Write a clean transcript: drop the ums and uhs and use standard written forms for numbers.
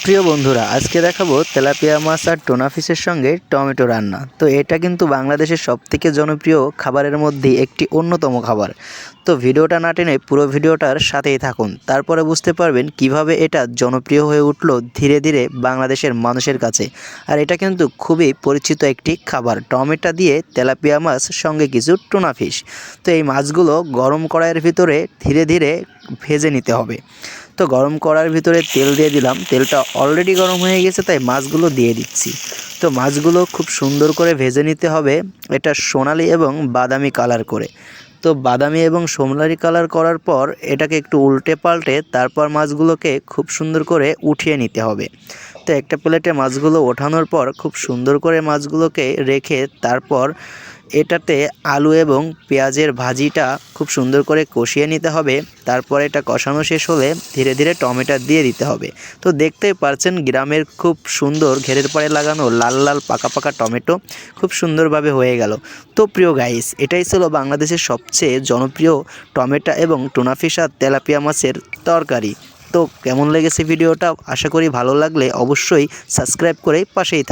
প্রিয় বন্ধুরা, আজকে দেখাবো তেলাপিয়া মাছ আর টোনা ফিশের সঙ্গে টমেটো রান্না। তো এটা কিন্তু বাংলাদেশের সবথেকে জনপ্রিয় খাবারের মধ্যে একটি অন্যতম খাবার। তো ভিডিওটা না টেনে পুরো ভিডিওটার সাথেই থাকুন, তারপরে বুঝতে পারবেন কিভাবে এটা জনপ্রিয় হয়ে উঠলো ধীরে ধীরে বাংলাদেশের মানুষের কাছে। আর এটা কিন্তু খুবই পরিচিত একটি খাবার, টমেটো দিয়ে তেলাপিয়া মাছ সঙ্গে কিছু টোনা ফিশ। তো এই মাছগুলো গরম কড়াইয়ের ভিতরে ধীরে ধীরে ভেজে নিতে হবে। তো গরম কড়ার ভিতরে তেল দিয়ে দিলাম, তেলটা অলরেডি গরম হয়ে গেছে তাই মাছগুলো দিয়ে দিচ্ছি। তো মাছগুলো খুব সুন্দর করে ভেজে নিতে হবে, এটা সোনালি এবং বাদামি কালার করে। তো বাদামি এবং সোনালি কালার করার পর এটাকে একটু উল্টে পাল্টে তারপর মাছগুলোকে খুব সুন্দর করে উঠিয়ে নিতে হবে। তো একটা প্লেটে মাছগুলো ওঠানোর পর খুব সুন্দর করে মাছগুলোকে রেখে তারপর এটাতে আলু এবং পেঁয়াজের ভাজিটা খুব সুন্দর করে কষিয়ে নিতে হবে। তারপর এটা কষানো শেষ হলে ধীরে ধীরে টমেটো দিয়ে দিতে হবে। তো দেখতেই পারছেন গ্রামের খুব সুন্দর ঘেরের পাড়ে লাগানো লাল লাল পাকা পাকা টমেটো খুব সুন্দরভাবে হয়ে গেল। তো প্রিয় গাইস, এটাই ছিল বাংলাদেশের সবচেয়ে জনপ্রিয় টমেটো এবং টুনা ফিশ আর তেলাপিয়া মাছের তরকারি। তো কেমন লেগেছে ভিডিওটা? আশা করি ভালো লাগলে অবশ্যই সাবস্ক্রাইব করে পাশেই থাকুন।